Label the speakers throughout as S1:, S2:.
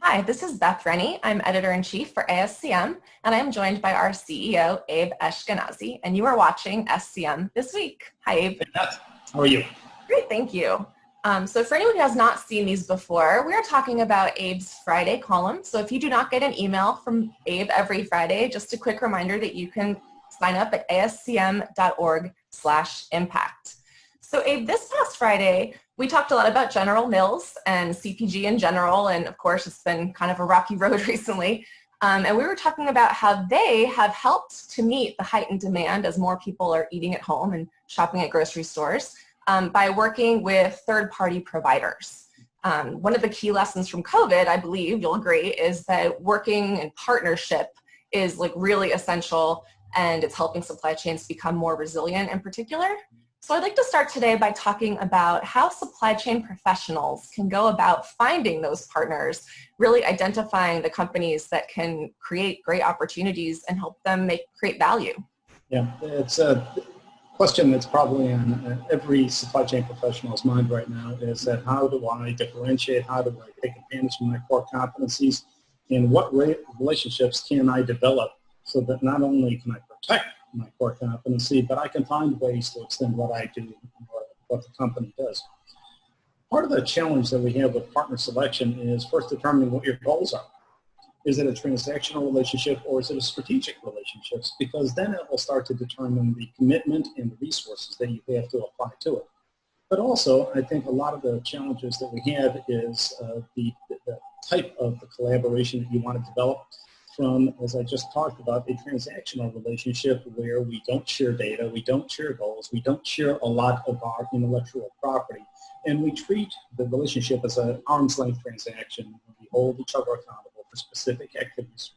S1: Hi, this is Beth Rennie. I'm editor-in-chief for ASCM, and I'm joined by our CEO, Abe Eshkenazi, and you are watching SCM This Week. Hi, Abe.
S2: Hey, Beth. How are you?
S1: Great, thank you. So for anyone who has not seen these before, we are talking about Abe's Friday column. So if you do not get an email from Abe every Friday, just a quick reminder that you can sign up at ascm.org/impact. So Abe, this past Friday, we talked a lot about General Mills and CPG in general, and of course it's been kind of a rocky road recently. And we were talking about how they have helped to meet the heightened demand as more people are eating at home and shopping at grocery stores by working with third-party providers. One of the key lessons from COVID, I believe you'll agree, is that working in partnership is like really essential, and it's helping supply chains become more resilient in particular. So I'd like to start today by talking about how supply chain professionals can go about finding those partners, really identifying the companies that can create great opportunities and help them create value.
S2: Yeah, it's a question that's probably on every supply chain professional's mind right now, is that how do I differentiate, how do I take advantage of my core competencies, and what relationships can I develop so that not only can I protect my core competency, but I can find ways to extend what I do or what the company does. Part of the challenge that we have with partner selection is first determining what your goals are. Is it a transactional relationship or is it a strategic relationship? Because then it will start to determine the commitment and the resources that you have to apply to it. But also, I think a lot of the challenges that we have is the type of the collaboration that you want to develop. From, as I just talked about, a transactional relationship where we don't share data, we don't share goals, we don't share a lot of our intellectual property, and we treat the relationship as an arm's length transaction. We hold each other accountable for specific activities,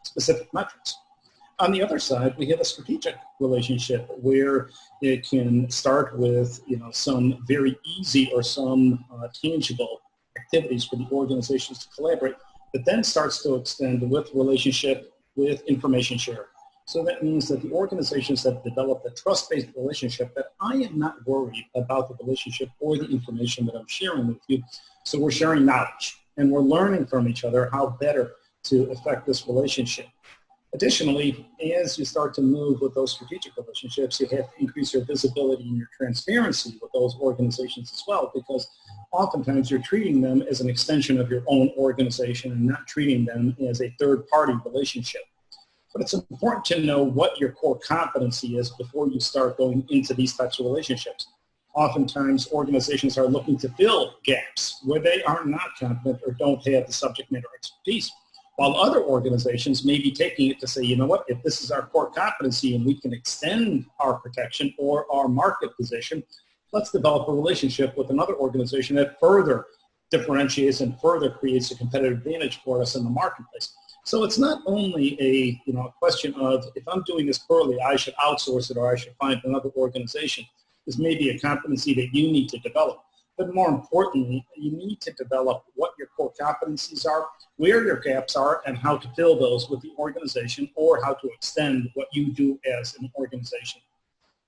S2: specific metrics. On the other side, we have a strategic relationship where it can start with some very easy or some tangible activities for the organizations to collaborate, but then starts to extend with relationship with information share. So that means that the organizations have developed a trust-based relationship that I am not worried about the relationship or the information that I'm sharing with you. So we're sharing knowledge and we're learning from each other how better to affect this relationship. Additionally, as you start to move with those strategic relationships, you have to increase your visibility and your transparency with those organizations as well, because oftentimes you're treating them as an extension of your own organization and not treating them as a third-party relationship. But it's important to know what your core competency is before you start going into these types of relationships. Oftentimes, organizations are looking to fill gaps where they are not competent or don't have the subject matter expertise, while other organizations may be taking it to say, you know what, if this is our core competency and we can extend our protection or our market position, let's develop a relationship with another organization that further differentiates and further creates a competitive advantage for us in the marketplace. So it's not only a question of, if I'm doing this poorly, I should outsource it or I should find another organization. This may be a competency that you need to develop. But more importantly, you need to develop what your core competencies are, where your gaps are, and how to fill those with the organization or how to extend what you do as an organization.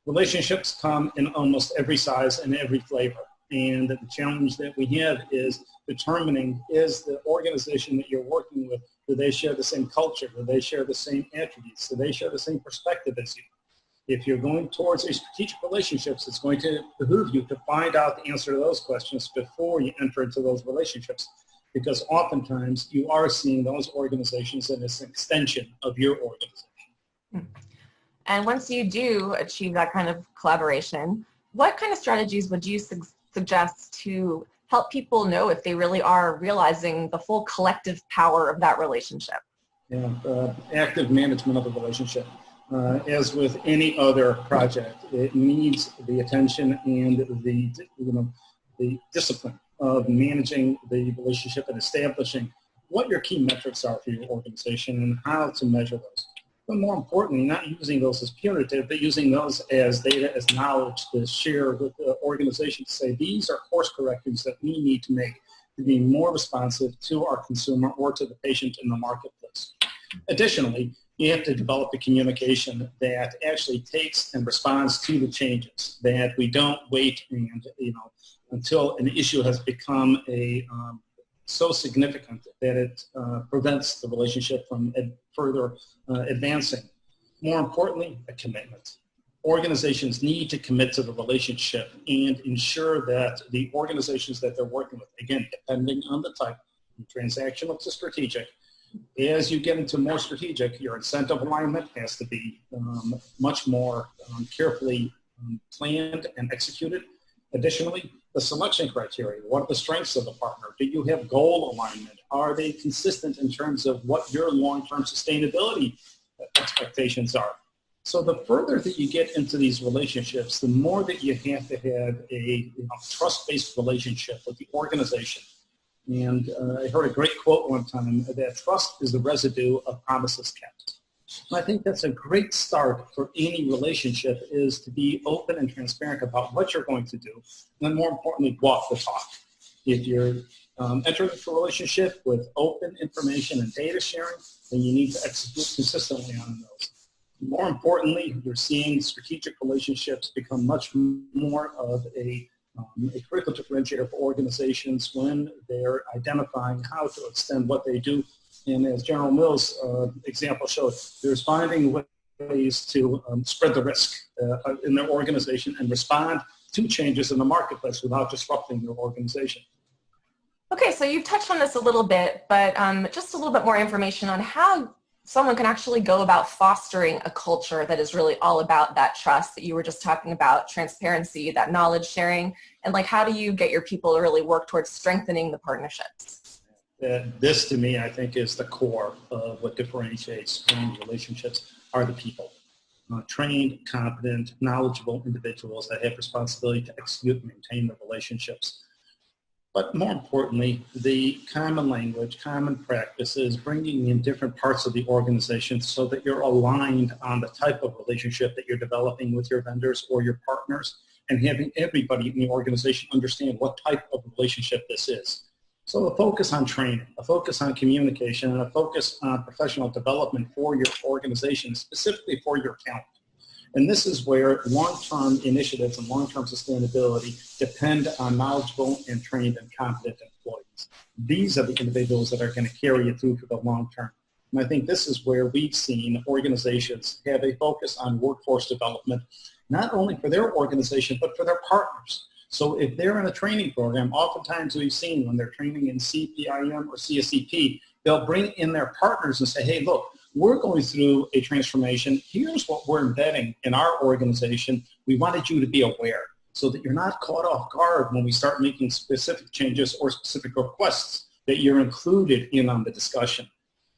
S2: Relationships come in almost every size and every flavor. And the challenge that we have is determining, is the organization that you're working with, do they share the same culture? Do they share the same attributes? Do they share the same perspective as you? If you're going towards a strategic relationships, it's going to behoove you to find out the answer to those questions before you enter into those relationships, because oftentimes you are seeing those organizations as an extension of your organization.
S1: And once you do achieve that kind of collaboration, what kind of strategies would you suggest to help people know if they really are realizing the full collective power of that relationship?
S2: Yeah, active management of the relationship. As with any other project, it needs the attention and the discipline of managing the relationship and establishing what your key metrics are for your organization and how to measure those. But more importantly, not using those as punitive, but using those as data, as knowledge to share with the organization to say, these are course corrections that we need to make to be more responsive to our consumer or to the patient in the marketplace. Additionally, you have to develop a communication that actually takes and responds to the changes, that we don't wait and, until an issue has become a so significant that it prevents the relationship from further advancing. More importantly, a commitment. Organizations need to commit to the relationship and ensure that the organizations that they're working with, again, depending on the type, from transactional to strategic, as you get into more strategic, your incentive alignment has to be much more carefully planned and executed. Additionally, the selection criteria. What are the strengths of the partner? Do you have goal alignment? Are they consistent in terms of what your long-term sustainability expectations are? So the further that you get into these relationships, the more that you have to have a trust-based relationship with the organization. And I heard a great quote one time that trust is the residue of promises kept. And I think that's a great start for any relationship, is to be open and transparent about what you're going to do, and then more importantly, walk the talk. If you're entering into a relationship with open information and data sharing, then you need to execute consistently on those. More importantly, you're seeing strategic relationships become much more of a critical differentiator for organizations when they're identifying how to extend what they do. And as General Mills' example showed, there's finding ways to spread the risk in their organization and respond to changes in the marketplace without disrupting their organization.
S1: Okay, so you've touched on this a little bit, but just a little bit more information on how someone can actually go about fostering a culture that is really all about that trust that you were just talking about, transparency, that knowledge sharing, and like how do you get your people to really work towards strengthening the partnerships?
S2: This, to me, I think is the core of what differentiates strong relationships are the people. Trained, competent, knowledgeable individuals that have responsibility to execute and maintain the relationships. But more importantly, the common language, common practices, bringing in different parts of the organization so that you're aligned on the type of relationship that you're developing with your vendors or your partners, and having everybody in the organization understand what type of relationship this is. So a focus on training, a focus on communication, and a focus on professional development for your organization, specifically for your talent. And this is where long-term initiatives and long-term sustainability depend on knowledgeable and trained and competent employees. These are the individuals that are going to carry you through for the long term. And I think this is where we've seen organizations have a focus on workforce development, not only for their organization, but for their partners. So if they're in a training program, oftentimes we've seen when they're training in CPIM or CSCP, they'll bring in their partners and say, hey, look, we're going through a transformation. Here's what we're embedding in our organization. We wanted you to be aware so that you're not caught off guard when we start making specific changes or specific requests, that you're included in on the discussion.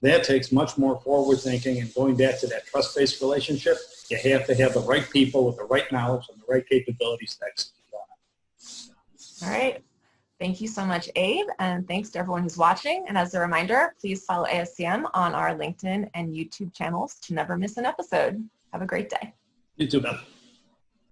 S2: That takes much more forward thinking, and going back to that trust-based relationship, you have to have the right people with the right knowledge and the right capabilities to execute on it.
S1: All right. Thank you so much, Abe, and thanks to everyone who's watching. And as a reminder, please follow ASCM on our LinkedIn and YouTube channels to never miss an episode. Have a great day.
S2: You too, Beth.